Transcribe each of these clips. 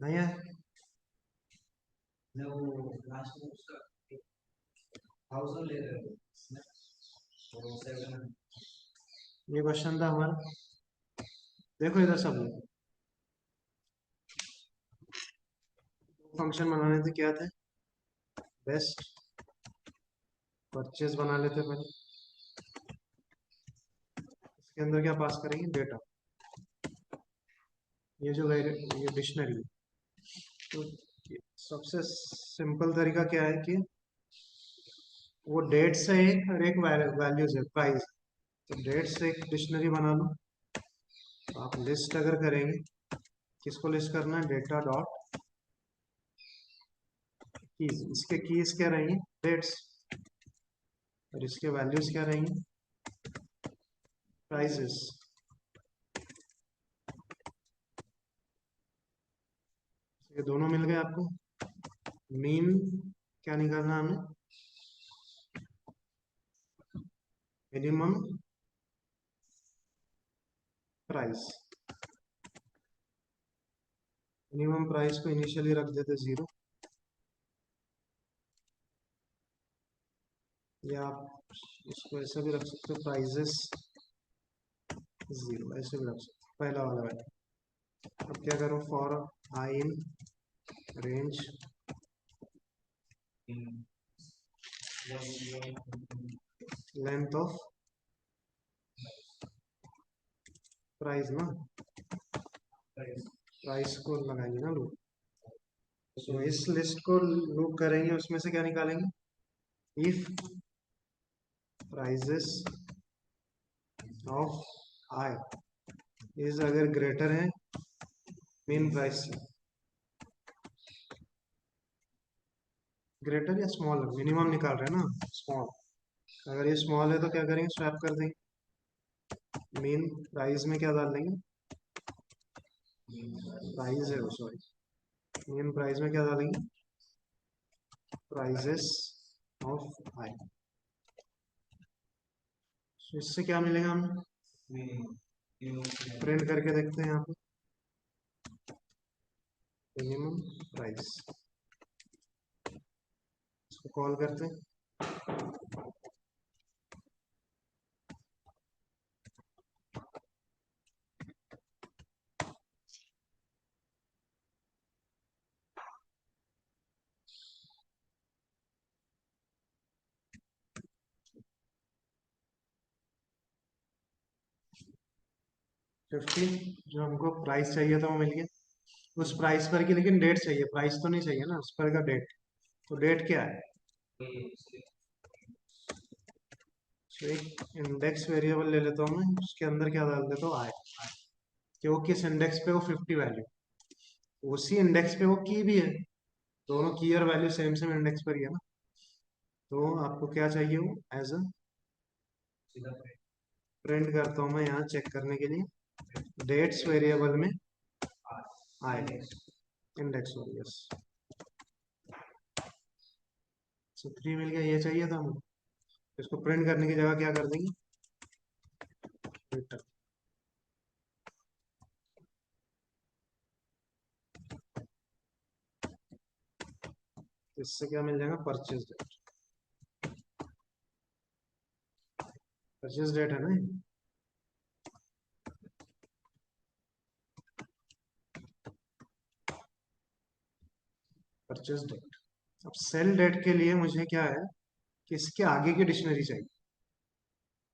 नहीं है। वो लास्ट में उसका 1000 ले रहे थे तो 700। ये क्वेश्चन था हमारा। देखो इधर सब लोग फंक्शन बनाने थे, क्या थे? बेस्ट, परचेज बना लेते पहले। इसके अंदर क्या पास करेंगे? डेटा। ये जो ये डिक्शनरी, तो सबसे सिंपल तरीका क्या है कि वो डेट से एक और एक वैल्यूज है, प्राइस। तो डेट से एक डिक्शनरी बना लो। तो आप लिस्ट अगर करेंगे, किसको लिस्ट करना है? Data dot keys. इसके कीज क्या रहेंगे? डेट्स। और इसके वैल्यूज क्या रहेंगी? प्राइजेस। ये दोनों मिल गए आपको। मीन क्या निकालना है हमें? Minimum price. मिनिमम प्राइस को इनिशियली रख देते 0, या आप इसको ऐसे भी रख सकते हो, प्राइजेस 0, ऐसे भी रख सकते हो, पहला वाला वैल्यू। अब क्या करो? For I in range length of price ना, प्राइस को लगाएंगे ना लूप। तो इस लिस्ट को लूप करेंगे, उसमें से क्या निकालेंगे? If prices of i is अगर ग्रेटर है मेन प्राइस से, ग्रेटर या स्मॉल, मिनिमम निकाल रहे हैं ना, स्मॉल। अगर ये स्मॉल है तो क्या करेंगे? स्वैप कर देंगे। मेन प्राइस में क्या डाल देंगे? प्राइस है वो, सॉरी, मेन प्राइस में क्या डालेंगे? प्राइजेस ऑफ आई। इससे क्या मिलेगा हमें? प्रिंट करके देखते हैं यहाँ पे। मिनिमम प्राइस, इसको कॉल करते हैं। 50 जो हमको प्राइस चाहिए था वो मिल गया। उस प्राइस पर की लेकिन डेट चाहिए, प्राइस तो नहीं चाहिए ना, उस पर का डेट। तो डेट क्या है? तो एक इंडेक्स वेरिएबल ले लेता हूँ मैं, उसके अंदर क्या डाल देता हूँ? आई। क्योंकि किस इंडेक्स पे वो 50 वैल्यू, उसी इंडेक्स पे वो की भी है। दोनों की और वैल्यू सेम सेम इंडेक्स पर ही है ना। तो आपको क्या चाहिए? वो एज अ प्रिंट करता हूँ मैं यहाँ चेक करने के लिए, डेट्स वेरिएबल में आई इंडेक्स हो, यस। सो 3 मिल गया, ये चाहिए था हमें। इसको प्रिंट करने की जगह क्या कर देंगे? रिटर्न। इससे क्या मिल जाएगा? Purchase date. परचेज डेट है ना, परचेज डेट। अब सेल डेट के लिए मुझे क्या है कि इसके आगे की डिक्शनरी चाहिए।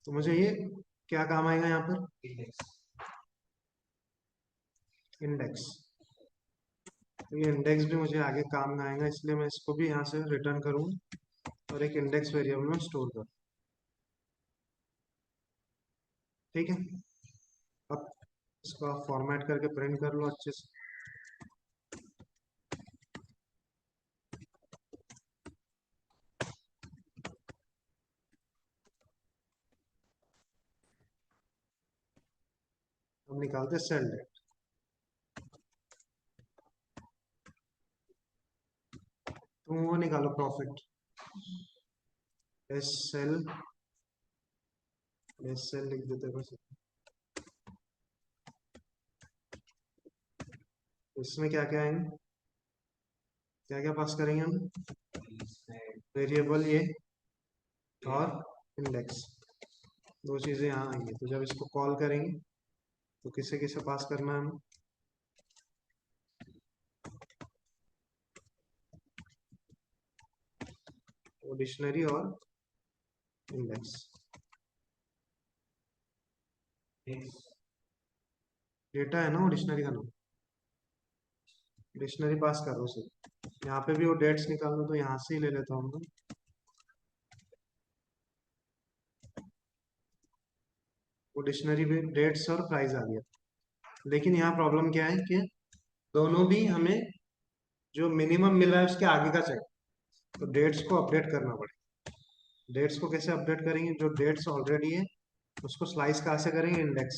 तो मुझे ये क्या काम आएगा यहाँ पर? इंडेक्स। तो ये इंडेक्स भी मुझे आगे काम में आएगा, इसलिए मैं इसको भी यहाँ से रिटर्न करूँ और एक इंडेक्स वेरिएबल में स्टोर करूँ। ठीक है। अब इसको आप फॉर्मेट करके प्रिंट कर लो अच्छे से। अब निकालते सेल डेट। तुम वो निकालो, profit. S sell, s sell लिख देते बस। इसमें क्या क्या आएंगे, क्या क्या पास करेंगे हम, वेरिएबल ये और इंडेक्स, दो चीजें यहाँ आएंगी। तो जब इसको कॉल करेंगे तो किसे किसे पास करना है हमें, वो डिक्शनरी और इंडेक्स। डेटा है ना वो डिक्शनरी का नाम, डिक्शनरी पास कर रहा हूँ। यहाँ पे भी वो डेट्स निकालना तो यहाँ से ही ले लेता हूँ। वो डिक्शनरी में डेट्स और प्राइस आ गया। लेकिन यहाँ प्रॉब्लम क्या है कि दोनों भी हमें जो मिनिमम मिल रहा है उसके आगे का चाहिए, तो डेट्स को अपडेट करना पड़ेगा। डेट्स को कैसे अपडेट करेंगे, जो डेट्स ऑलरेडी है उसको स्लाइस कहाँ से करेंगे, इंडेक्स।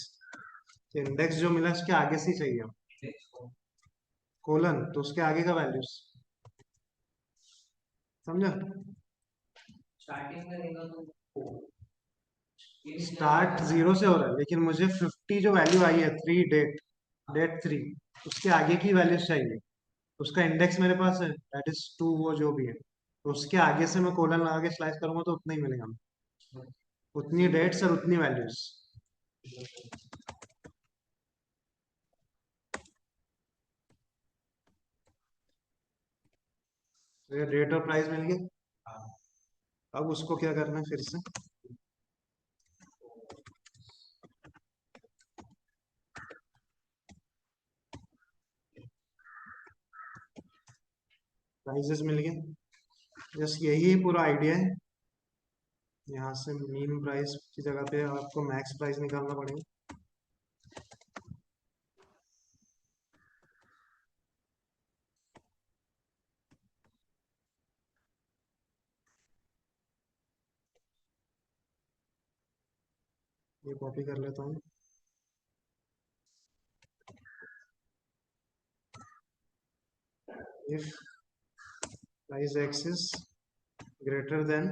तो इंडेक्स जो मिला उसके आगे से ही चाहिए हम, कोलन, तो उसके आगे का वैल्यूज, समझा। स्टार्टिंग करेगा तो स्टार्ट जीरो से हो रहा है, लेकिन मुझे 50 जो वैल्यू आई है, थ्री डेट, डेट थ्री, उसके आगे की वैल्यूज चाहिए। उसका इंडेक्स मेरे पास है, दैट इज टू, वो जो भी है, तो उसके आगे से मैं कोलन लगा के स्लाइस करूंगा तो उतना ही मिलेगा मुझे। उतनी डेट्स और उतनी वैल्यूज। तो ये डेट और प्राइस मिल गए। अब उसको क्या करना है फिर से, प्राइजेस मिल गए। बस यही पूरा आइडिया है। यहाँ से मीन प्राइस की जगह पे आपको मैक्स प्राइस निकालना पड़ेगा। ये कॉपी कर लेता हूँ। If price x is greater than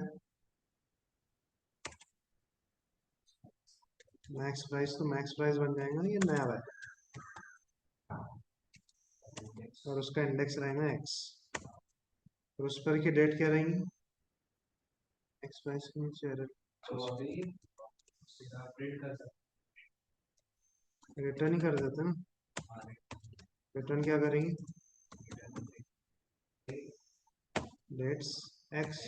max price, तो मैक्स प्राइस बन जाएगा ये नया वैल्यू, और उसका इंडेक्स रहेगा एक्स। और उस पर की डेट क्या रहेंगी, एक्स प्राइस के नीचे तो अभी अपडेट कर सकते रिटर्न ही कर देते हैं ना। रिटर्न क्या करेंगे, डेट्स एक्स,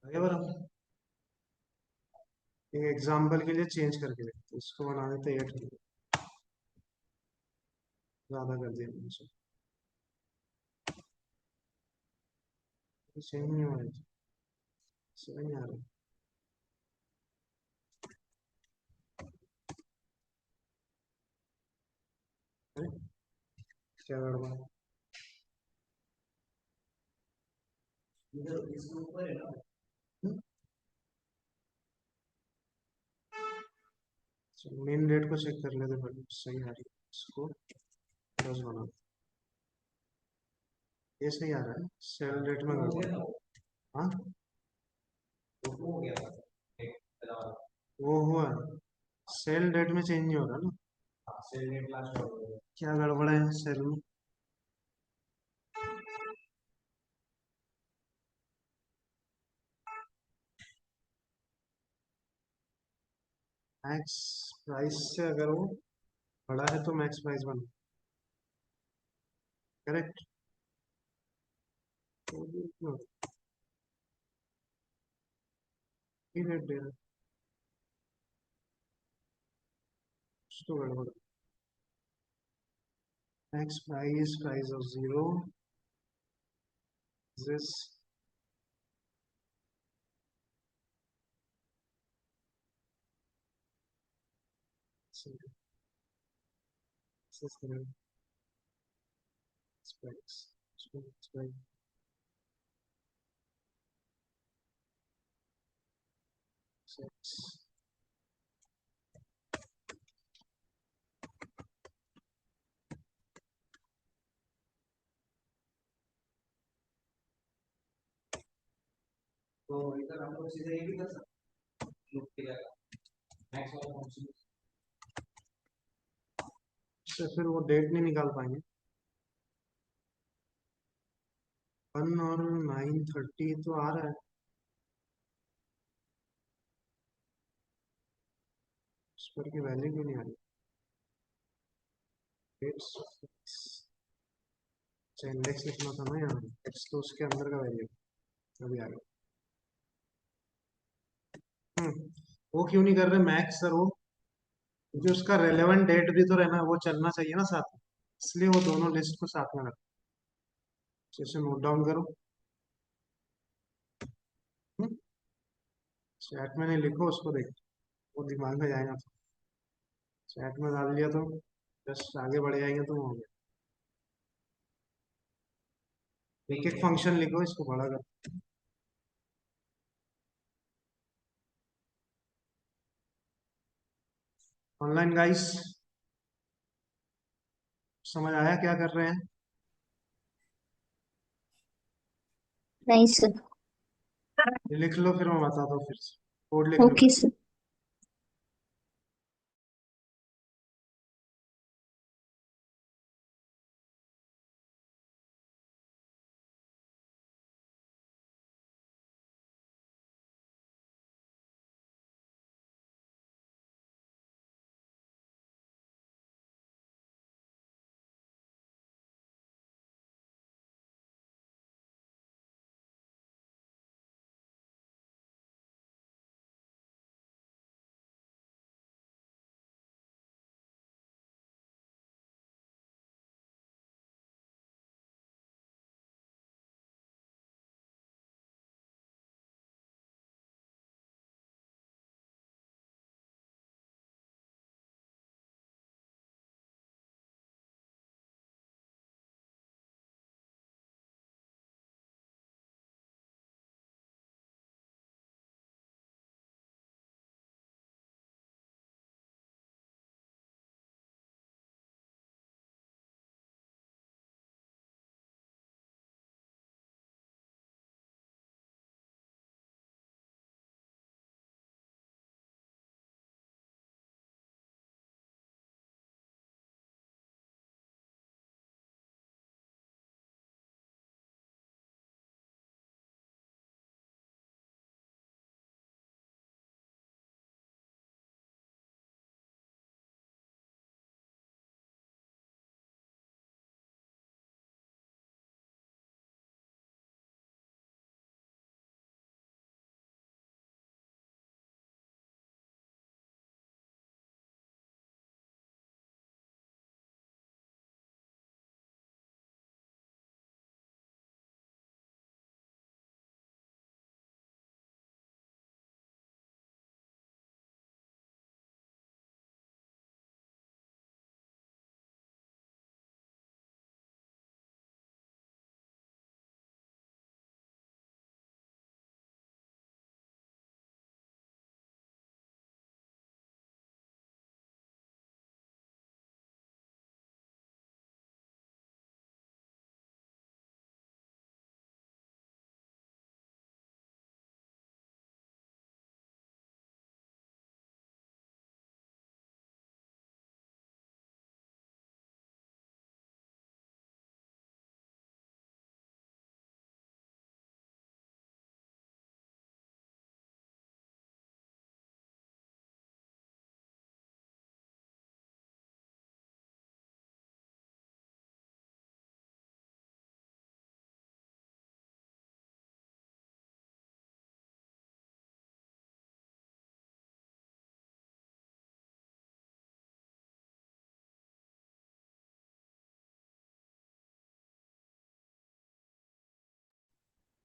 आगे बढ़ो। एक एग्जाम्पल के लिए चेंज करके देखते हैं। इसको बना देते 8, ज्यादा कर दिया मैंने, चेंज नहीं हो रहा है, समझ नहीं आ रहा है, क्या गड़बड़ है? इधर इसके ऊपर है ना। मेन डेट को चेक कर लेते पहले, सही आ रही है, इसको प्लस बना, ये सही आ रहा है, सेल डेट में हो गड़बड़। गया ना वो, हाँ हो गया था एक वो हुआ, सेल डेट में चेंज नहीं हो रहा ना, सेल डेट लास्ट हो गया। क्या गड़बड़ है सेल में। मैक्स प्राइस से अगर वो बड़ा है तो मैक्स प्राइस बना, करेक्ट। तो ये रेट दे रहा है, कुछ तो गड़बड़। Max price, price of zero, this access करें स्पेक्स स्पेक्स स्पेक्स तो इधर हम लोग सीधे ये भी कर सकते हैं लूप के जगह मैक्स वाला फंक्शन से फिर वो डेट नहीं निकाल पाएंगे 1 और 9:30 तो आ रहा है उस पर की वैल्यू क्यों नहीं आ रही डेट्स अच्छा इंडेक्स लिखना था ना यहाँ एक्स तो उसके अंदर का वैल्यू अभी आ गया वो क्यों नहीं कर रहे मैक्स सर वो क्योंकि उसका रेलेवेंट डेट भी तो रहना वो चलना चाहिए ना साथ में इसलिए वो दोनों लिस्ट को साथ में रखो इसे नोट डाउन करो चैट में नहीं लिखो उसको देखो वो दिमाग में जाएगा तो चैट में डाल दिया तो जस्ट आगे बढ़ जाएंगे तो वो हो गया एक एक फंक्शन लिखो इसको बड़ा कर ऑनलाइन गाइस समझ आया क्या कर रहे हैं नहीं सर। ये लिख लो फिर मैं बताता हूँ फिर से कोड लिख लो okay sir.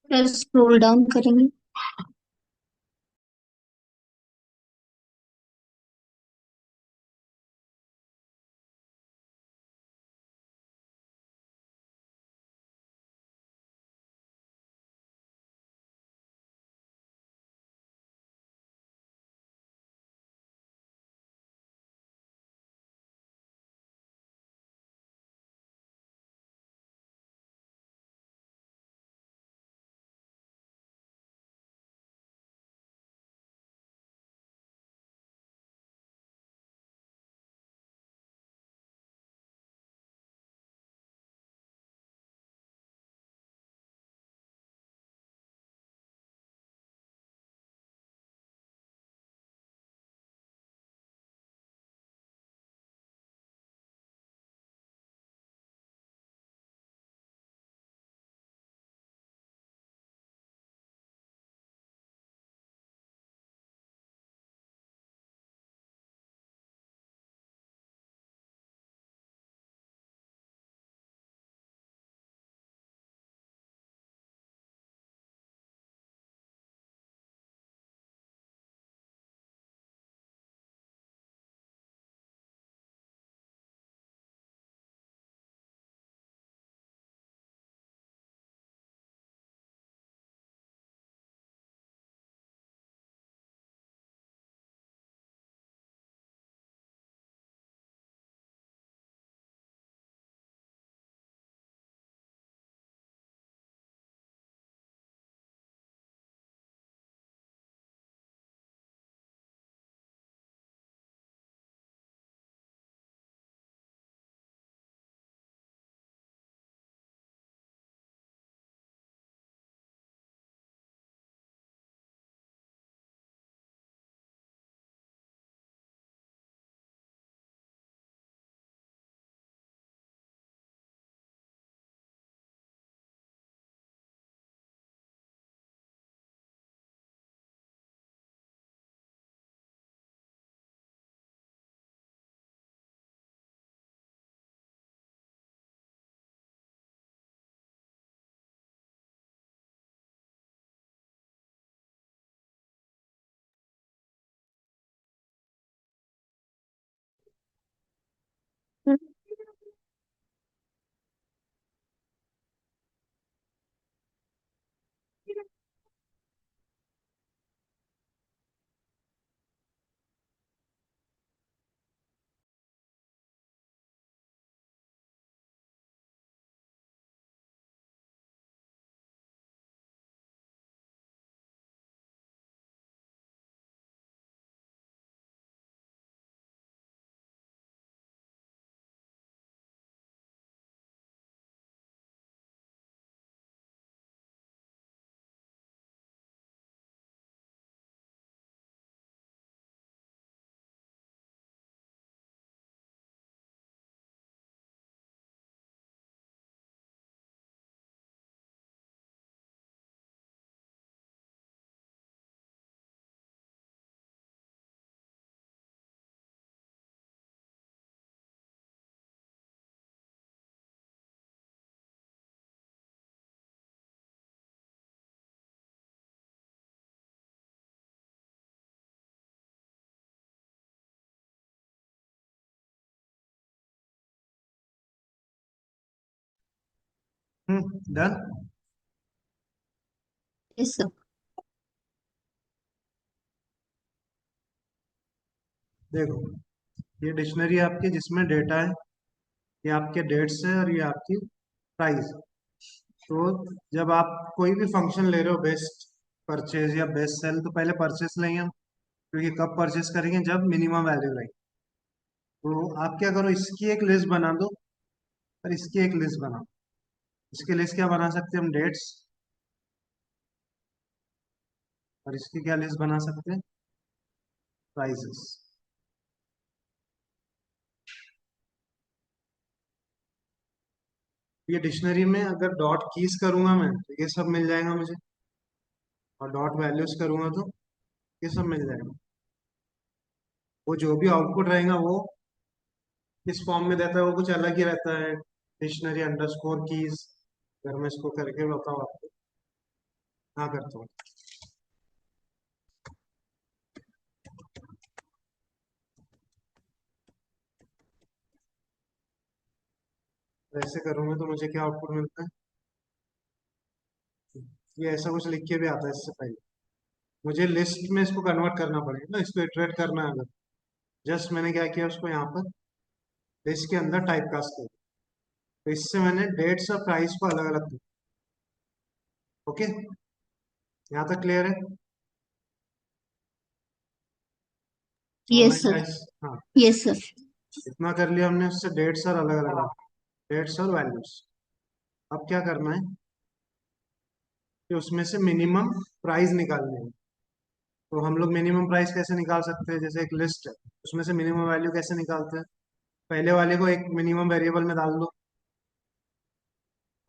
Sir scroll down करेंगे। डन। Yes, sir. देखो, ये डिक्शनरी आपकी जिसमें डेटा है, ये आपके डेट्स है और ये आपकी प्राइस। तो जब आप कोई भी फंक्शन ले रहे हो, बेस्ट परचेज या बेस्ट सेल, तो पहले परचेज लेंगे हम, क्योंकि कब परचेज करेंगे, जब मिनिमम वैल्यू रहेगी। तो आप क्या करो, इसकी एक लिस्ट बना दो और इसकी एक लिस्ट बनाओ। इसकी लिस्ट क्या बना सकते हैं हम, डेट्स, और इसकी क्या लिस्ट बना सकते हैं, प्राइसेस। ये डिक्शनरी में अगर डॉट कीज करूंगा मैं, तो ये सब मिल जाएगा मुझे, और डॉट वैल्यूज करूंगा तो ये सब मिल जाएगा। वो जो भी आउटपुट रहेगा वो किस फॉर्म में देता है, वो कुछ अलग ही रहता है। डिक्शनरी अंडरस्कोर कीज, अगर मैं इसको करके बताऊँ आपको, हाँ करता हूँ। तो ऐसे करूंगा तो मुझे क्या आउटपुट मिलता है, ये ऐसा कुछ लिख के भी आता है इससे पहले। मुझे लिस्ट में इसको कन्वर्ट करना पड़ेगा ना, इसको इटरेट करना है। अगर जस्ट मैंने क्या किया, उसको यहाँ पर लिस्ट के अंदर टाइप कास्ट किया, तो इससे मैंने डेट्स और प्राइस को अलग अलग किया। ओके, यहाँ तक क्लियर है। Yes, online sir. प्राइस, हाँ, Yes, sir. इतना कर लिया हमने, उससे डेट्स और अलग अलग डेट्स और वैल्यूज। अब क्या करना है कि उसमें से मिनिमम प्राइस निकालनी है। तो हम लोग मिनिमम प्राइस कैसे निकाल सकते हैं, जैसे एक लिस्ट है, उसमें से मिनिमम वैल्यू कैसे निकालते हैं, पहले वाले को एक मिनिमम वेरिएबल में डाल दो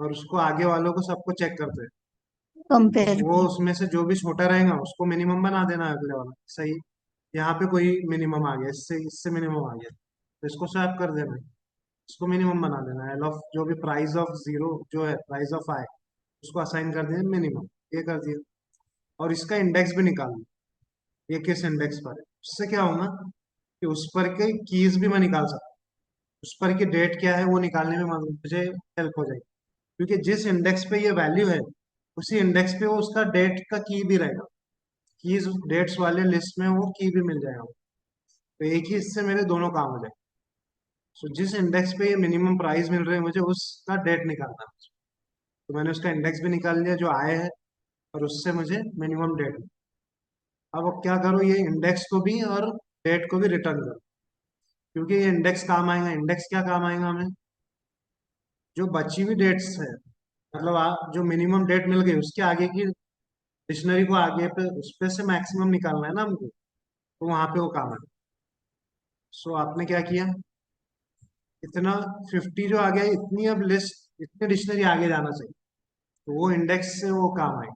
और उसको आगे वालों को सबको चेक करते हैं। Compare. वो उसमें से जो भी छोटा रहेगा उसको मिनिमम बना देना है, अगले वाला सही। यहाँ पे कोई मिनिमम आ गया, इससे इससे मिनिमम आ गया, तो इसको स्वैप कर देना है, इसको मिनिमम बना देना है। एल ऑफ जो भी प्राइस ऑफ जीरो जो है, प्राइस ऑफ आई, उसको असाइन कर देना मिनिमम, ये कर दिया। और इसका इंडेक्स भी निकालना, ये किस इंडेक्स पर है। उससे क्या होगा कि उस पर के कीज भी मैं निकाल सकता हूँ, उस पर की डेट क्या है वो निकालने में मुझे हेल्प हो जाएगी। क्योंकि जिस इंडेक्स पे ये वैल्यू है, उसी इंडेक्स पे वो उसका डेट का की भी रहेगा, कीज डेट्स वाले लिस्ट में वो की भी मिल जाएगा। तो एक ही इससे मेरे दोनों काम हो जाए। सो जिस इंडेक्स पे ये मिनिमम प्राइस मिल रही है मुझे, उसका डेट निकालना है। तो मैंने उसका इंडेक्स भी निकाल लिया जो आए है, और उससे मुझे मिनिमम डेट। अब क्या करो, ये इंडेक्स को भी और डेट को भी रिटर्न करो, क्योंकि ये इंडेक्स काम आएगा। इंडेक्स क्या काम आएगा हमें, जो बची हुई डेट्स है, मतलब जो मिनिमम डेट मिल गई उसके आगे की डिक्शनरी को आगे पे उस पे से मैक्सिमम निकालना है ना हमको, तो वहां पे वो काम है। सो आपने क्या किया, इतना 50 जो आ गया, इतनी अब लिस्ट, इतनी डिक्शनरी आगे जाना चाहिए, तो वो इंडेक्स से वो काम आए।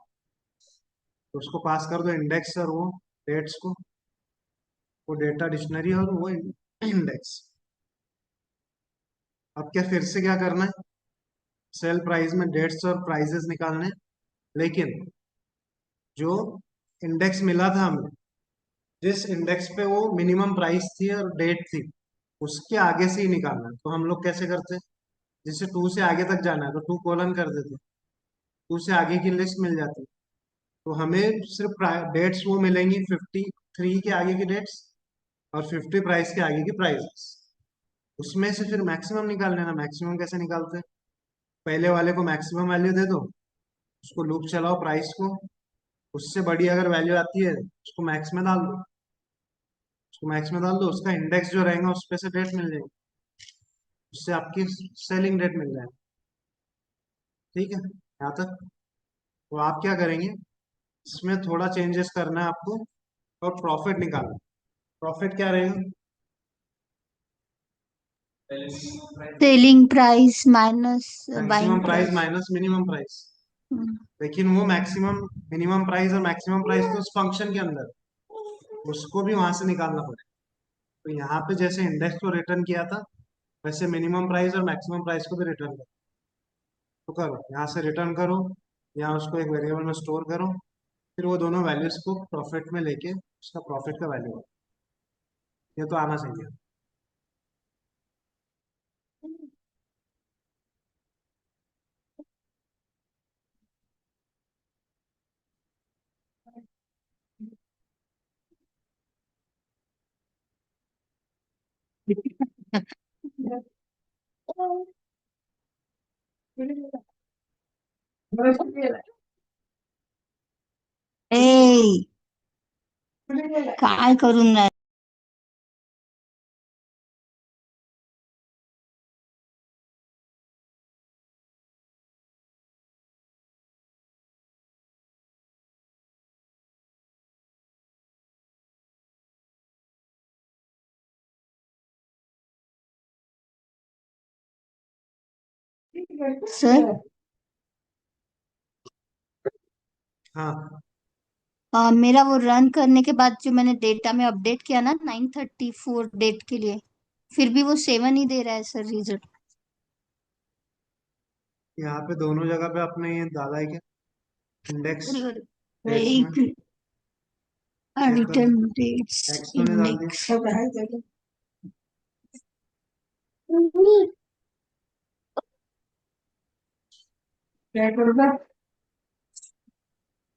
तो उसको पास कर दो इंडेक्स और वो डेट्स को, वो डेटा डिक्शनरी और वो इंडेक्स। अब क्या फिर से क्या करना है, सेल प्राइस में डेट्स और प्राइजेस निकालने, लेकिन जो इंडेक्स मिला था हमें, जिस इंडेक्स पे वो मिनिमम प्राइस थी और डेट थी, उसके आगे से ही निकालना है। तो हम लोग कैसे करते हैं, जैसे 2 से आगे तक जाना है तो 2 कोलन कर देते, 2 से आगे की लिस्ट मिल जाती है। तो हमें सिर्फ डेट्स वो मिलेंगी 53 के आगे की डेट्स और 50 प्राइस के आगे की प्राइस। उसमें से फिर मैक्सिमम निकाल लेना। मैक्सिमम कैसे निकालते हैं, पहले वाले को मैक्सिमम वैल्यू दे दो, उसको लूप चलाओ प्राइस को, उससे बड़ी अगर वैल्यू आती है उसको मैक्स में डाल दो, उसको मैक्स में डाल दो, उसका इंडेक्स जो रहेगा उस पे से डेट मिल जाएगी, उससे आपकी सेलिंग डेट मिल जाएगी। ठीक है, यहाँ तक। तो आप क्या करेंगे, इसमें थोड़ा चेंजेस करना है आपको, और प्रॉफिट निकालना। प्रॉफिट क्या रहेगा, Selling price minus maximum buying price price. Minus minimum price. Hmm. लेकिन वो मैक्सिमम, मिनिमम प्राइस और मैक्सिमम प्राइस तो उस फंक्शन के अंदर, उसको भी वहां से निकालना पड़ेगा। तो यहाँ पे जैसे इंडेक्स को रिटर्न किया था, वैसे मिनिमम प्राइस और मैक्सिमम प्राइस को भी रिटर्न करो। तो करो, यहाँ से रिटर्न करो, यहाँ उसको एक वेरिएबल में स्टोर करो, फिर वो दोनों वैल्यूज को प्रॉफिट में लेके उसका प्रॉफिट का वैल्यू, ये तो आना चाहिए। ए काय करून राहिला? सर हाँ, मेरा वो रन करने के बाद जो मैंने डेटा में अपडेट किया ना 9:34 डेट के लिए, फिर भी वो 7 ही दे रहा है सर रिजल्ट। यहाँ पे दोनों जगह पे आपने ये डाला है क्या? इंडेक्स अरे डेट्स में एक चेक करना। रिटर्न डेट्स एक्स तो नहीं डाल दिया? इंडेक्स।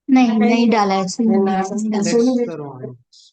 नहीं नहीं डाला है सर, इंडेक्स करो, हाँ, index।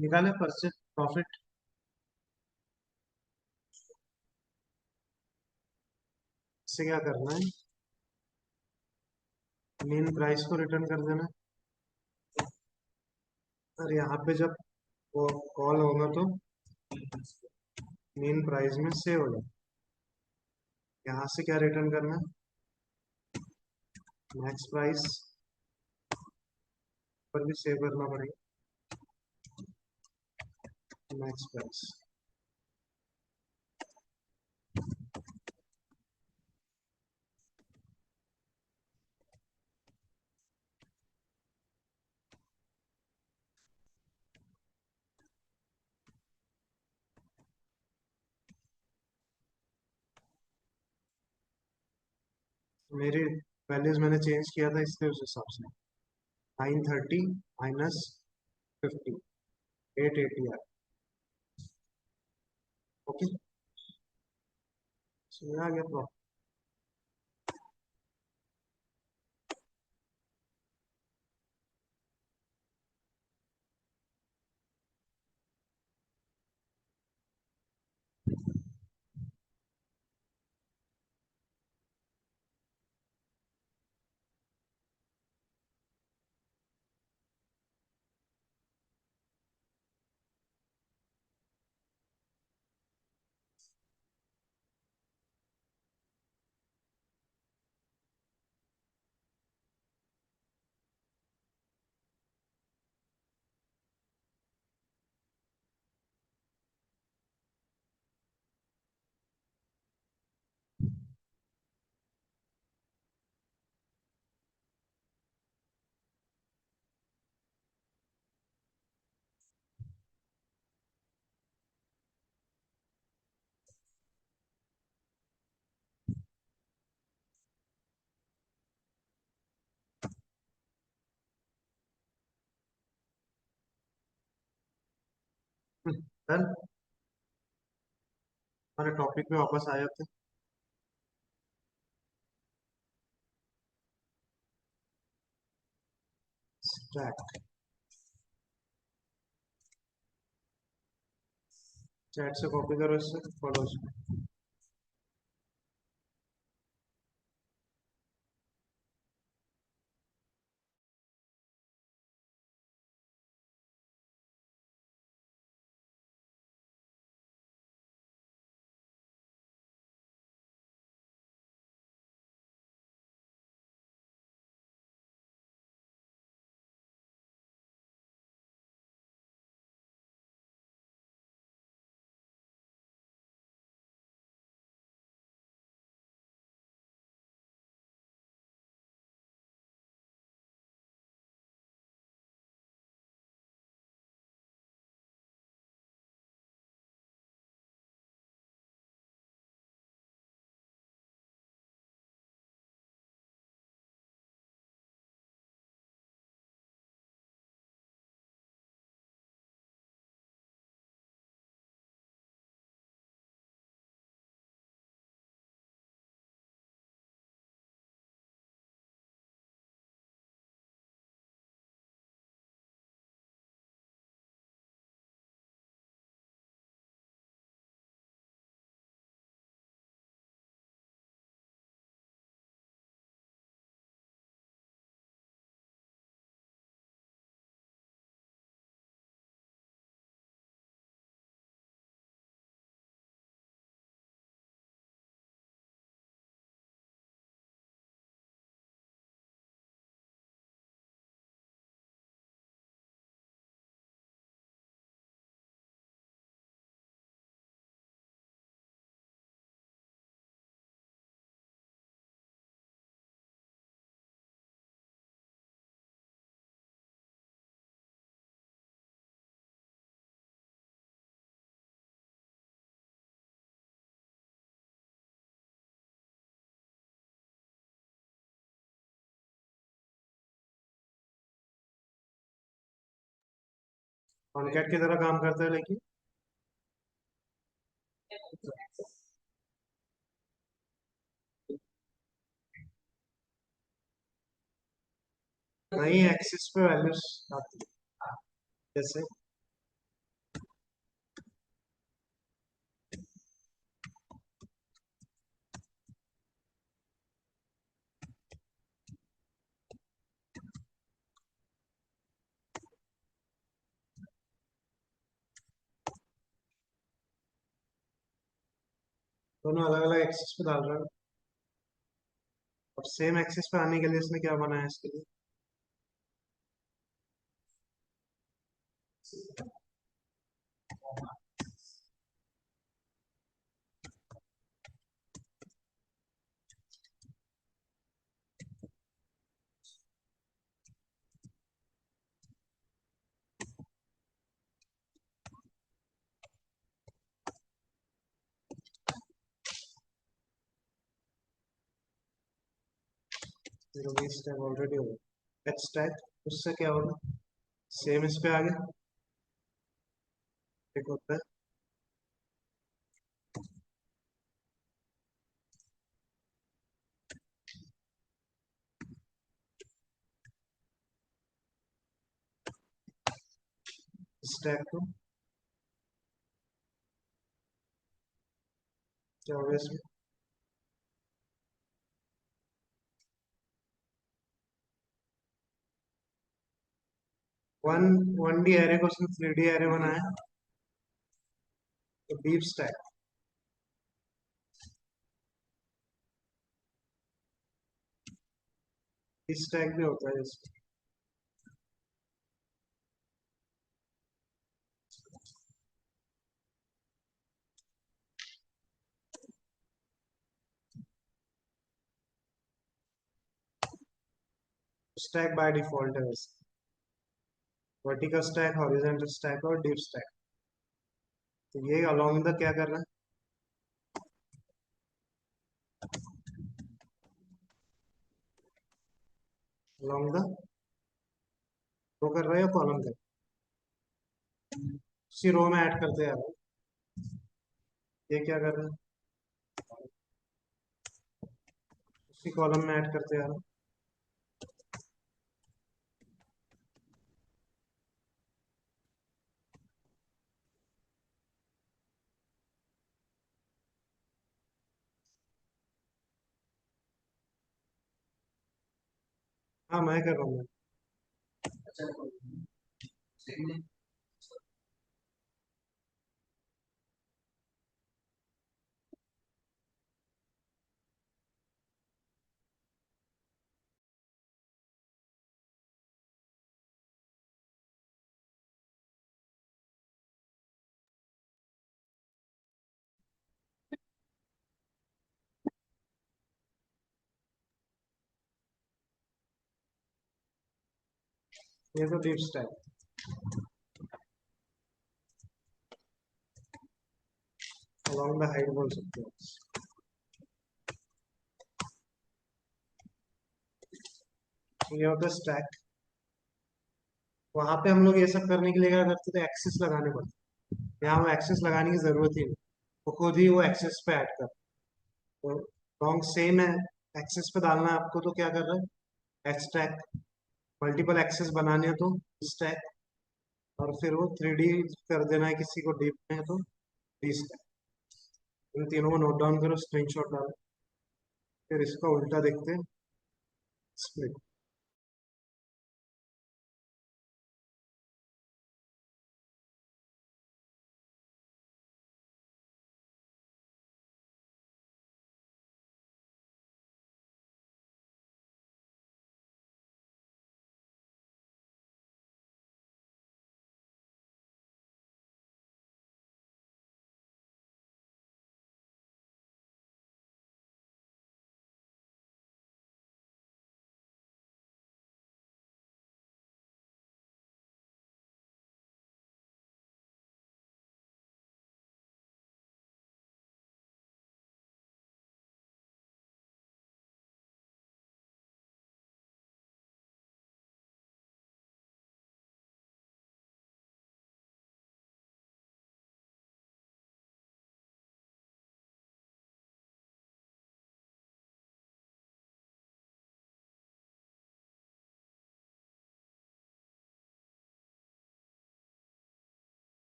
निकाले परचेज प्रॉफिट। इससे क्या करना है? मेन प्राइस को रिटर्न कर देना। और यहाँ पे जब वो कॉल होगा तो मेन प्राइस में सेव हो जाए। यहाँ से क्या रिटर्न करना है? मैक्स प्राइस पर भी सेव करना पड़ेगा, मैक्स प्राइस। मेरे वैल्यूज मैंने चेंज किया था इसलिए उस हिसाब से 930 माइनस 50 880 आया। ओके, समझ आ गया प्रॉफिट। डन। हमारे टॉपिक पे वापस आ जाते हैं। स्टैक, चैट से कॉपी करो, इससे फॉलो। कॉनकैट की तरह काम करता है लेकिन नहीं एक्सिस पे वैल्यूज आती है जैसे दोनों अलग अलग एक्सिस पे डाल रहा है। अब सेम एक्सिस पे आने के लिए इसने क्या बनाया इसके लिए जीरो बेस टैग ऑलरेडी होगा एच टैग उससे क्या होगा सेम इस पे आ गया एक होता है इस टैग को क्या होगा इसमें 1D एरे को उसने 3D एरे बनाया तो डीप स्टैक इस टैग भी होता है इसमें स्टैक बाय डिफॉल्ट है वैसे वर्टिकल स्टैक हॉरिजॉन्टल स्टैक और डीप स्टैक तो ये अलोंग द क्या कर रहा है अलोंग द रो कर रहा है या कॉलम कर उसी रो में ऐड करते जा रहा है ये क्या कर रहा है उसी कॉलम में ऐड करते जा रहा है हाँ मैं कर रहा हूँ अच्छा सेम ये तो deep stack along the height बोल सकते हो ये होता है स्टैक वहां पे हम लोग ये सब करने के लिए क्या करते थे एक्सेस लगाने पड़ते यहाँ वो एक्सेस लगाने की जरूरत ही नहीं वो खुद ही वो एक्सेस पे ऐड कर तो लॉन्ग सेम है एक्सेस पे डालना है आपको तो क्या कर रहा है एक्सट्रैक्ट मल्टीपल एक्सेस बनाने हैं तो स्टैक और फिर वो 3D कर देना है किसी को डीप में है तो डी स्टैक इन तीनों को नोट डाउन करो स्क्रीनशॉट डालो फिर इसका उल्टा देखते हैं स्प्लिट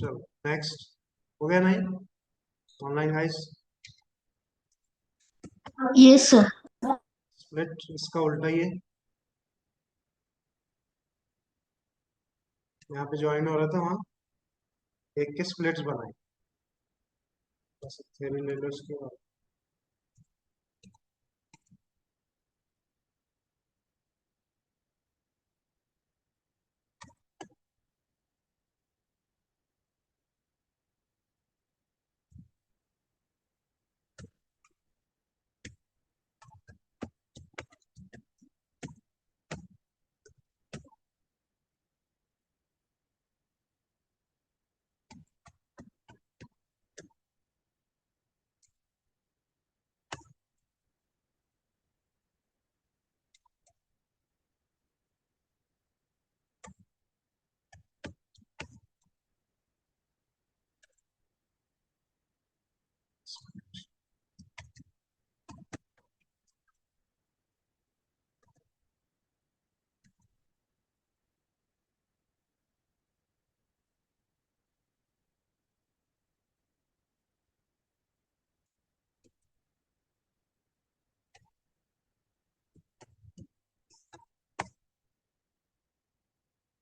चलो नेक्स्ट, हो गया नहीं online guys? Yes sir. Split इसका उल्टा ही है, यहाँ पे ज्वाइन हो रहा था वहाँ एक के स्प्लिट्स बनाए, बस थ्योरी ले लो इसके बाद।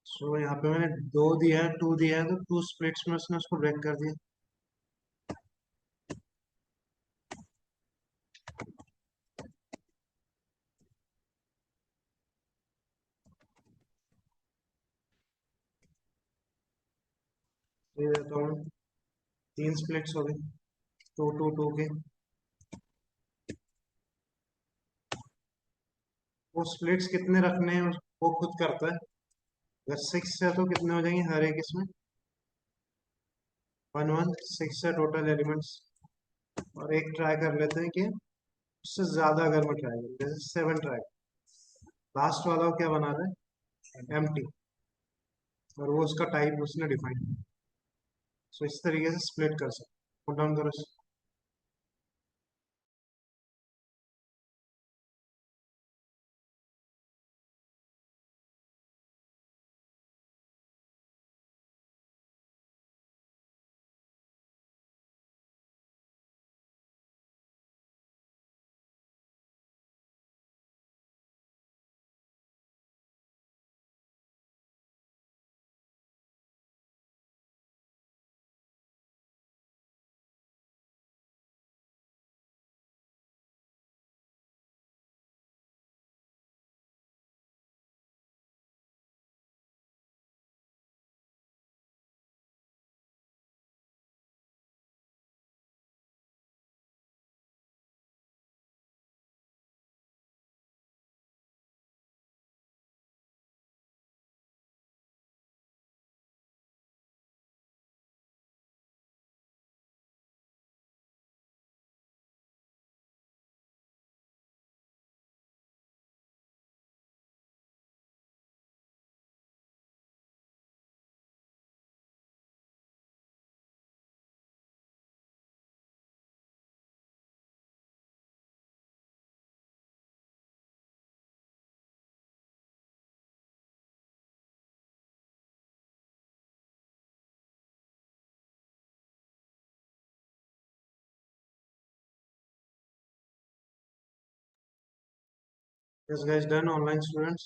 सो यहाँ पे मैंने दो दिया है, टू दिया है, तो टू स्प्लिट्स में उसने उसको ब्रेक कर दिया। ये देता हूँ, तीन स्प्लिट्स हो गए, टू टू टू के। वो स्प्लिट्स कितने रखने हैं वो खुद करता है। अगर सिक्स है तो कितने हो जाएंगे हर एक इसमें? वन वन, सिक्स है टोटल एलिमेंट्स। और एक ट्राई कर लेते हैं कि उससे ज्यादा अगर मैं ट्राई करूँ, जैसे सेवन ट्राई, लास्ट वाला वो क्या बना रहा है? एम्प्टी, और वो उसका टाइप उसने डिफाइन। सो इस तरीके से स्प्लिट कर सकते, पुट डाउन करो। Yes guys, done online students?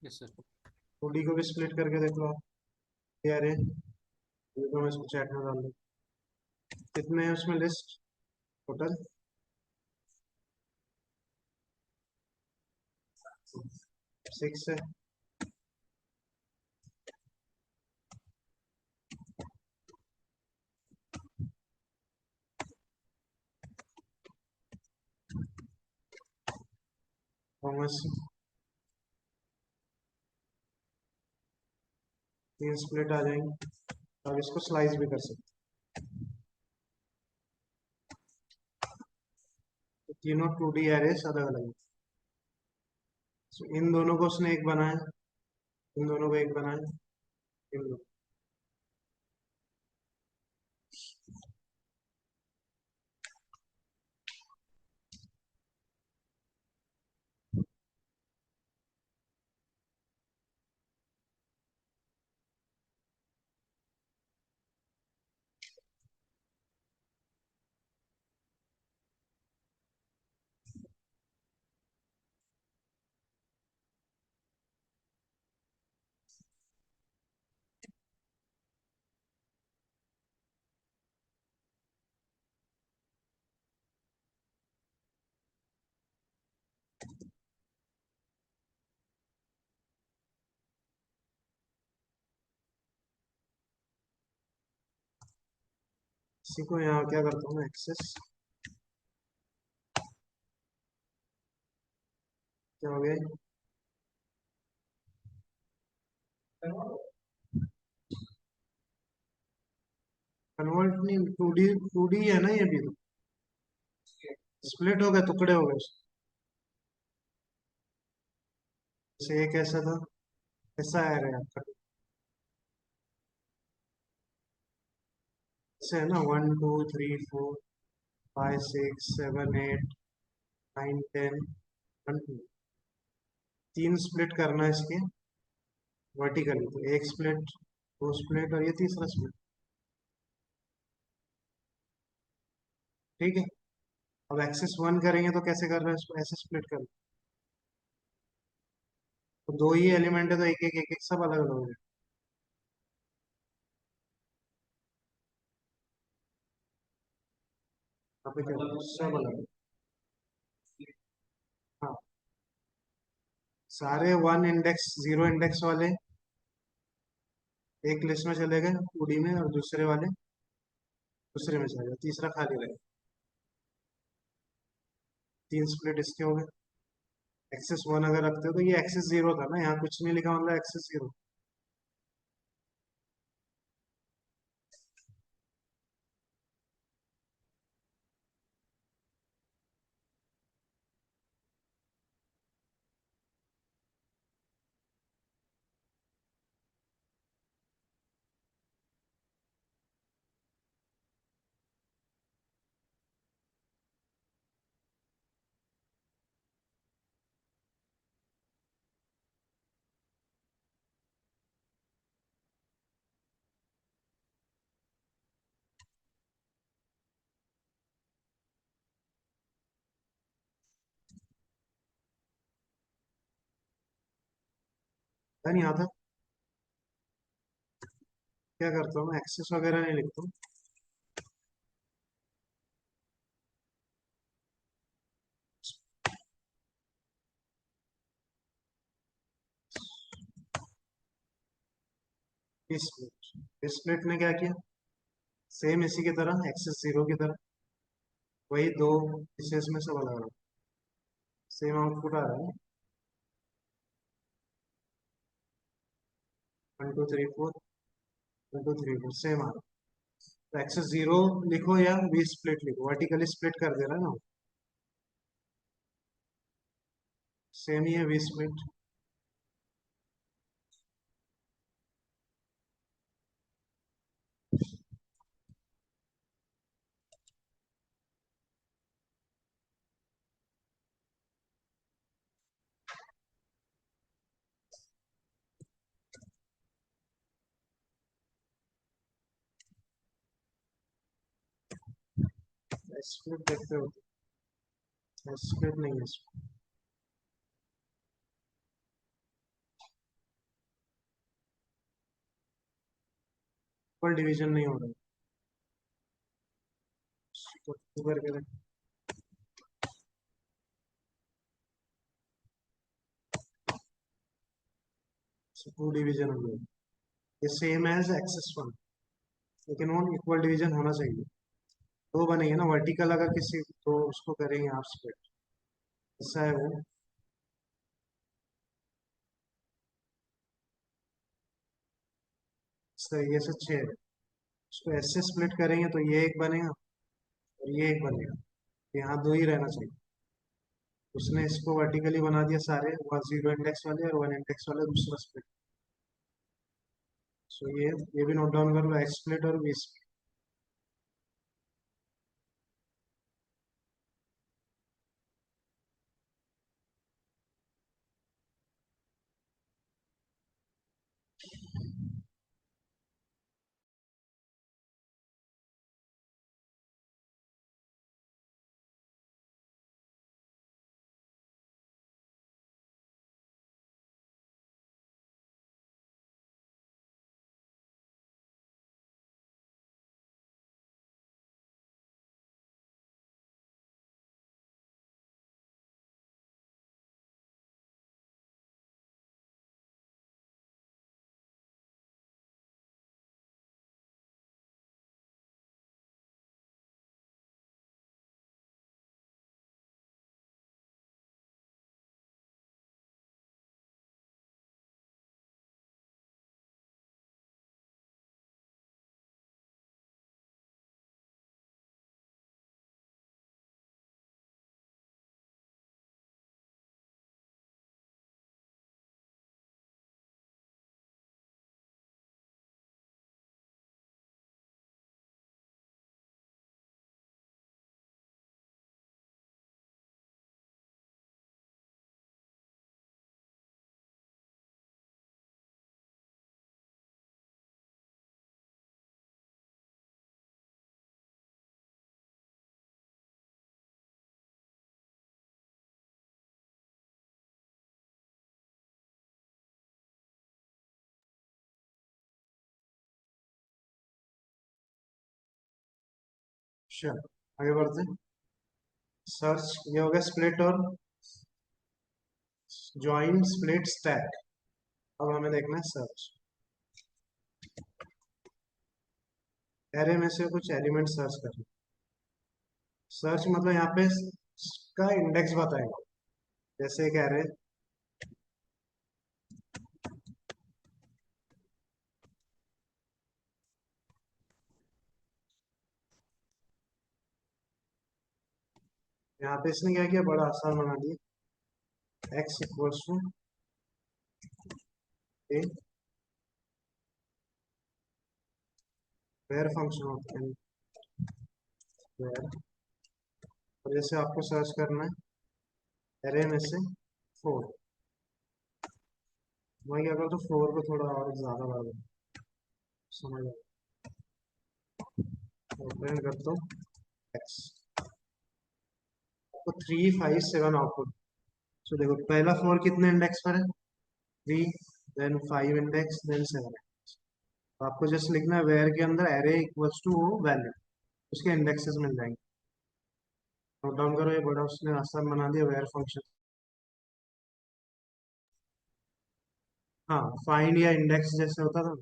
Yes sir. 2D को भी स्प्लिट करके देख लो आप। ये अरे ये तो मैं इसको चैट में डाल दूँ। कितने हैं उसमें लिस्ट टोटल? सिक्स है। कॉमर्स तीन स्प्लिट आ जाएंगे, अब इसको स्लाइस भी कर सकते हैं। तो तीनों 2D एरेस अलग अलग हैं। So, इन दोनों को उसने एक बनाया, इन दोनों को एक बनाया, इन दोनों। इसी को यहाँ क्या करता हूँ, एक्सेस, क्या हो गया, कन्वर्ट नहीं, टू डी है ना ये भी, तो स्प्लिट हो गए, टुकड़े हो गए। जैसे ये कैसा था, ऐसा आ रहा है आपका, ऐसे है ना, 1 2 3 4 5 6 7 8 9 10, 1 2, 3 स्प्लिट करना है इसके वर्टिकली, तो एक स्प्लिट, दो स्प्लिट, और ये तीसरा स्प्लिट। ठीक है, अब एक्सेस 1 करेंगे तो कैसे कर रहे हैं इसको, ऐसे स्प्लिट कर, तो दो ही एलिमेंट है तो एक एक सब अलग अलग हो गए। यहाँ पे क्या होगा? सब अलग, हाँ, सारे 1 इंडेक्स 0 इंडेक्स वाले एक लिस्ट में चले गए 2D में, और दूसरे वाले दूसरे में चले गए, तीसरा खाली रहे, 3 स्प्लिट इसके हो गए। एक्सेस 1 अगर रखते हो तो ये एक्सेस 0 था ना, यहाँ कुछ नहीं लिखा, मतलब एक्सेस 0। है नहीं आता, क्या करता हूँ मैं, एक्सेस वगैरह नहीं लिखता हूँ, स्प्लिट, स्प्लिट ने क्या किया, सेम इसी की तरह, एक्सेस 0 की तरह, वही दो पीसेस में सब अलग अलग, सेम आउटपुट आ रहा है, 1 2 3 4 सेम आ रहा है। तो एक्सेस 0 लिखो या वी स्प्लिट लिखो, वर्टिकली स्प्लिट कर दे रहा है ना, सेम ही है वी स्प्लिट। स्प्लिट देखते हो, स्प्लिट नहीं है, इक्वल डिवीजन नहीं हो रहा है, तो टू करके देख, 2 डिवीजन हो गया, ये सेम एज एक्सेस 1, लेकिन वो इक्वल डिवीजन होना चाहिए, दो बनेंगे ना वर्टिकल, अगर किसी तो उसको करेंगे आप स्प्लिट, ऐसा है वो। इस तरीके से 6 है, इसको ऐसे स्प्लिट करेंगे तो ये एक बनेगा और ये एक बनेगा, यहाँ दो ही रहना चाहिए, उसने इसको वर्टिकली बना दिया सारे, 0 इंडेक्स वाले और 1 इंडेक्स वाले दूसरा स्प्लिट। सो ये भी नोट डाउन कर लो, एक्स स्प्लिट और वी स्प्लिट। चलो आगे बढ़ते हैं। सर्च ये हो गया स्प्लिट और ज्वाइन स्प्लिट स्टैक। अब हमें देखना है सर्च। एरे में से कुछ एलिमेंट सर्च करना। सर्च मतलब यहाँ पे का इंडेक्स बताएगा। जैसे एक एरे यहाँ पे इसने क्या किया, बड़ा आसान बना दिया। X equals to a where function होता है वेयर। और जैसे आपको सर्च करना है एरे में से 4, मैं क्या करता हूँ 4 को थोड़ा और ज्यादा बढ़ा दूँ, समझ प्रिंट करता हूँ एक्स। तो 3 5 7 आउटपुट। सो देखो पहला 4 कितने इंडेक्स पर है, 3, देन 5 इंडेक्स, देन 7। तो आपको जस्ट लिखना है वेयर के अंदर एरे इक्वल्स टू वो वैल्यू, उसके इंडेक्सेस मिल जाएंगे। नोट डाउन करो, ये बड़ा उसने आसान बना दिया वेयर फंक्शन। हाँ फाइंड या इंडेक्स जैसे होता था।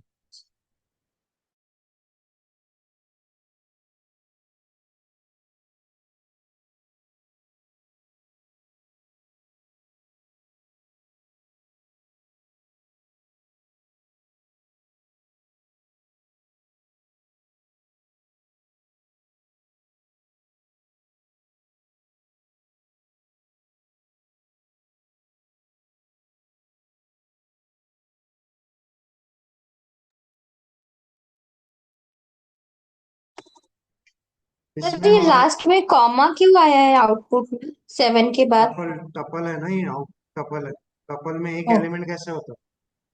सर इसमें ये नॉर्मल लास्ट में कॉमा क्यों आया है आउटपुट में 7 के बाद? टपल टपल है ना, ये आउट टपल है। टपल में एक ओ, एलिमेंट कैसे होता है,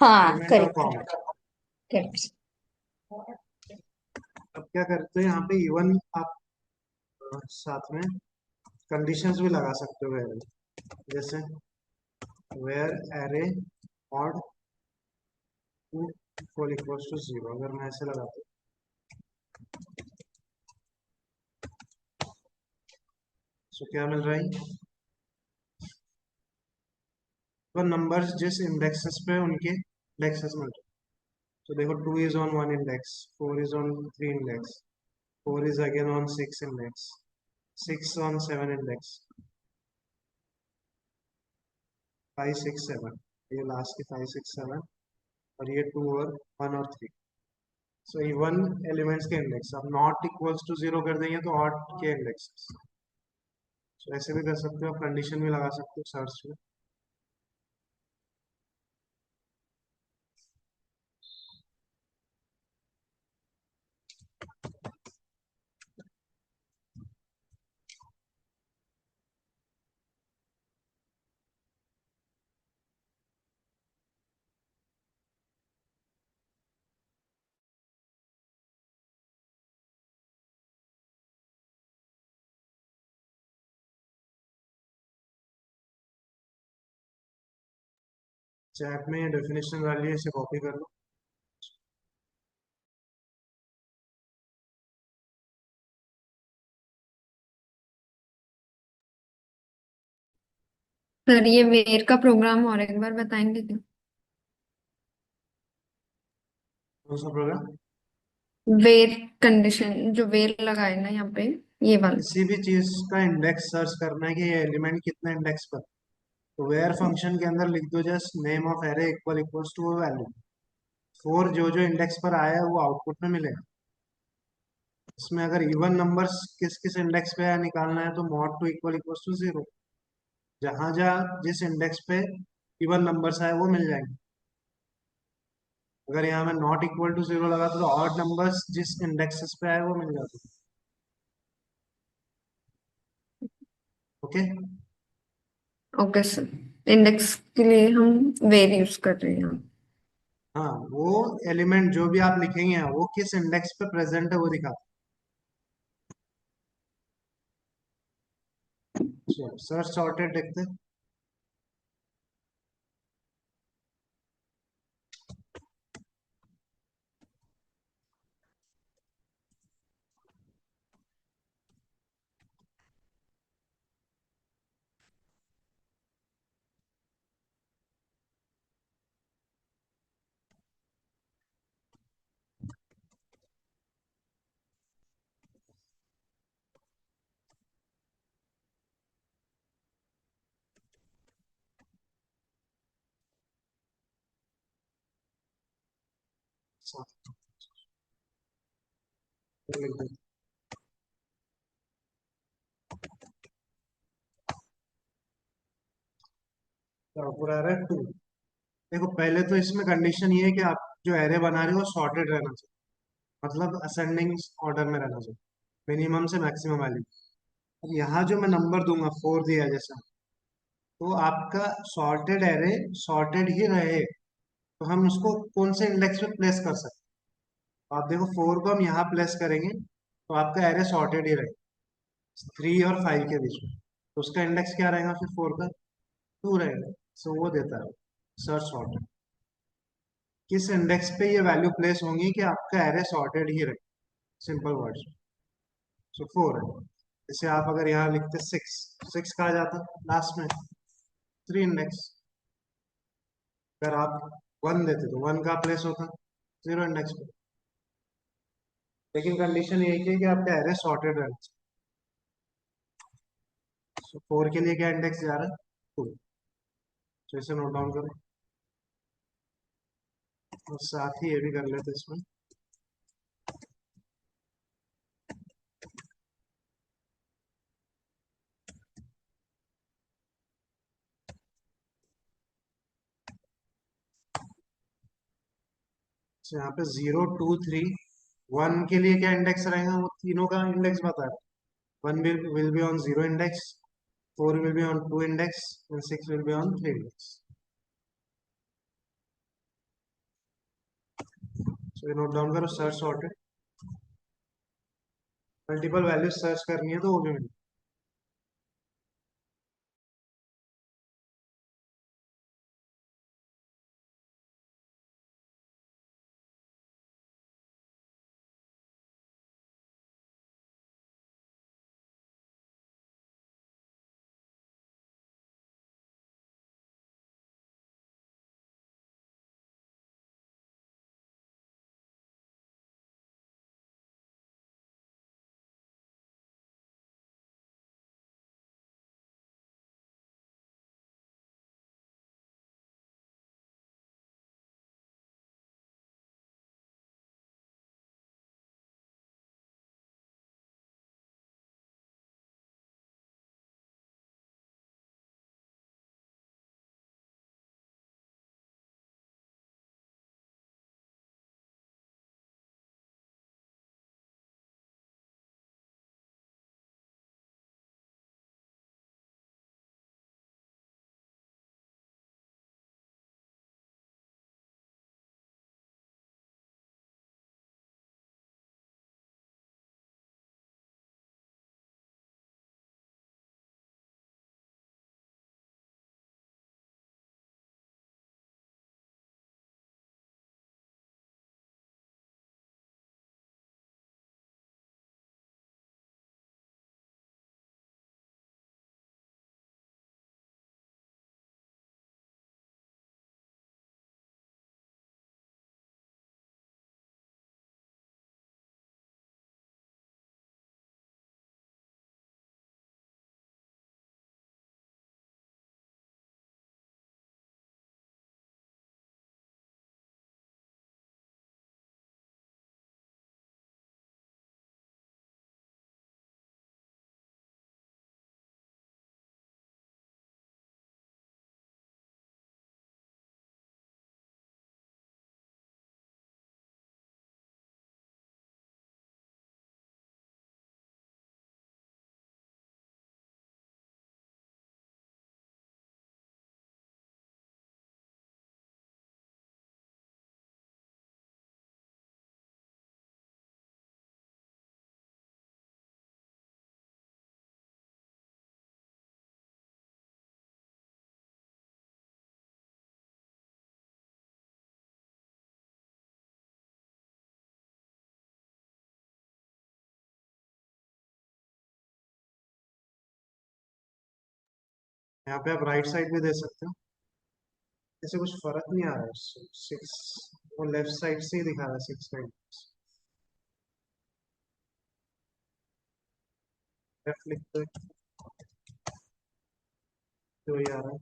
हाँ एलिमेंट और करेक्ट कॉमा। करेक्ट। अब क्या करते हैं यहाँ पे इवन आप साथ में कंडीशंस भी लगा सकते हो वेयर, जैसे where array odd to equal equals to 0। अगर मैं ऐसे लगाता हूँ तो क्या मिल रहा है, तो नंबर्स जिस इंडेक्सेस पे उनके इंडेक्सेस मिल रहे हैं। तो देखो 2 is on 1 index, 4 is on 3 index, 4 is again on 6 index, 6 on 7 index, 5 6 7, ये लास्ट की 5 6 7, और ये 2 और 1 और 3। सो इवन एलिमेंट्स के इंडेक्स अब नॉट इक्वल्स टू 0 कर देंगे तो ऑड के इंडेक्स। सो ऐसे भी कर सकते हो, कंडीशन भी लगा सकते हो सर्च में। चैट में ये डेफिनेशन डाली है, इसे कॉपी कर लो। सर ये वेर का प्रोग्राम और एक बार बताएंगे क्या? कौन सा प्रोग्राम, वेर कंडीशन जो वेर लगाए ना यहाँ पे, ये वाला। किसी भी चीज का इंडेक्स सर्च करना है कि ये एलिमेंट कितने इंडेक्स पर, तो वेयर फंक्शन के अंदर लिख दो just name of array equal equals to value. 4 जो जो इंडेक्स पर आया है वो आउटपुट में मिलेगा। इसमें अगर इवन नंबर्स किस किस इंडेक्स पे है निकालना है तो mod two equal equals to 0, जहां जहां जिस इंडेक्स पे इवन नंबर्स आए वो मिल जाएंगे। अगर यहाँ में नॉट इक्वल टू 0 लगा तो ऑड नंबर्स जिस इंडेक्सेस पे आए वो मिल जाते। ओके। ओके सर, इंडेक्स के लिए हम वेर यूज कर रहे हैं यहाँ। हाँ वो एलिमेंट जो भी आप लिखेंगे वो किस इंडेक्स पे प्रेजेंट है वो दिखाता है। सर्च सॉर्टेड देखते हैं। साथ लिख देते हैं। ऊपर आ रहा है 2। देखो पहले तो इसमें कंडीशन ये है कि आप जो एरे बना रहे हो सॉर्टेड रहना चाहिए, मतलब असेंडिंग ऑर्डर में रहना चाहिए, मिनिमम से मैक्सिमम वैल्यू। अब यहाँ जो मैं नंबर दूंगा 4 दिया है जैसा, तो आपका सॉर्टेड एरे सॉर्टेड ही रहे, तो हम उसको कौन से इंडेक्स पे प्लेस कर सकते हैं। आप देखो 4 को हम यहाँ प्लेस करेंगे तो आपका एरे सॉर्टेड ही रहेगा 3 और 5 के बीच में, तो उसका इंडेक्स क्या रहेगा फिर 4 का 2 रहेगा। सो वो देता है सर्च सॉर्टेड, किस इंडेक्स पे ये वैल्यू प्लेस होंगी कि आपका एरे सॉर्टेड ही रहे, सिंपल वर्ड्स। सो 4 है। जैसे आप अगर यहाँ लिखते 6, 6 कहा जाता लास्ट में 3 इंडेक्स। अगर आप 1 देते तो 1 का प्लेस होता 0 इंडेक्स पे। लेकिन कंडीशन ये है कि आपका एरे सॉर्टेड रहना चाहिए। सो 4 के लिए क्या इंडेक्स जा रहा है 2, तो इसे नोट डाउन करो और साथ ही ये भी कर लेते इसमें। तो यहाँ पे 0 2 3 1 के लिए क्या इंडेक्स रहेगा, वो तीनों का इंडेक्स बता रहा है। 1 will be on 0 index, 4 will be on 2 index, and 6 will be on 3 index. So ये नोट डाउन करो search sorted, multiple values search करनी है तो वो भी मिलेगी। यहाँ पे आप राइट साइड भी दे सकते हो, ऐसे कुछ फर्क नहीं आ रहा है। 6 वो लेफ्ट साइड से ही दिखा रहा है 6 का। लेफ्ट लिखते तो ही आ रहा है,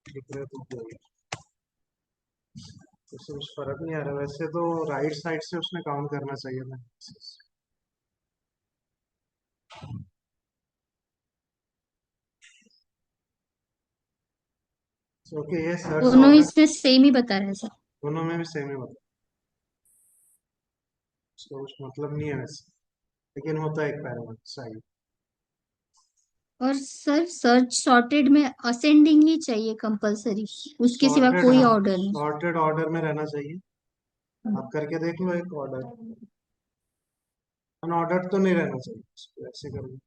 लिख रहे हो तो जो ही। उससे कुछ फर्क नहीं आ रहा, वैसे तो राइट साइड से उसने काउंट करना चाहिए था। ओके, ये सर्च दोनों ऑर्डर इसमें सेम ही बता रहे हैं सर। दोनों में भी सेम ही होता है, उसका कुछ मतलब नहीं है वैसे, लेकिन होता है एक पैरामीटर साइड। और सर सर्च सॉर्टेड में असेंडिंग ही चाहिए कंपलसरी, उसके सिवा सॉर्टेड, कोई हाँ, ऑर्डर नहीं। सॉर्टेड ऑर्डर में रहना चाहिए। आप करके देख लो एक ऑर्डर, अनऑर्डर्ड तो नहीं रहना चाहिए, इसको ऐसे कर लो।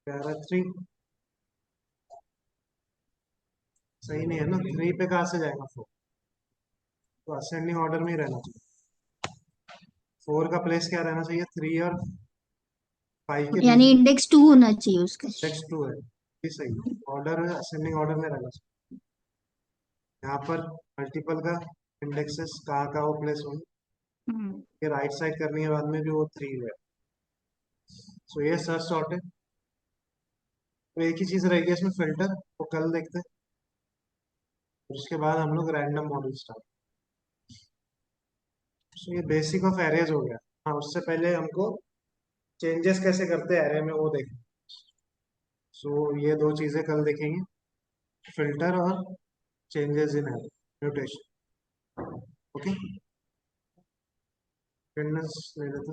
पैरा 3 सही नहीं है ना, 3 पे कहाँ से जाएगा 4? तो असेंडिंग ऑर्डर में ही रहना चाहिए। 4 का प्लेस क्या रहना चाहिए? 3 और 5 के बीच यानी में। इंडेक्स 2 होना चाहिए उसका। नेक्स्ट 2 है, ये सही है। ऑर्डर असेंडिंग ऑर्डर में रहना चाहिए। यहाँ पर मल्टीपल का इंडेक्सेस कहाँ कहाँ वो प्लेस होंगे, हम्म। ये राइट साइड करने के बाद में भी वो 3 है। सो ये सर्च सॉर्ट है। तो एक ही चीज रहेगी इसमें, फिल्टर, वो कल देखते हैं। और उसके बाद हम लोग रैंडम मॉडल स्टार्ट। सो ये बेसिक ऑफ एरेज हो गया। हाँ, उससे पहले हमको चेंजेस कैसे करते हैं एरे में वो देखें। सो ये दो चीजें कल देखेंगे, फिल्टर और changes in array, mutation. Okay, attendance ले लेते हैं।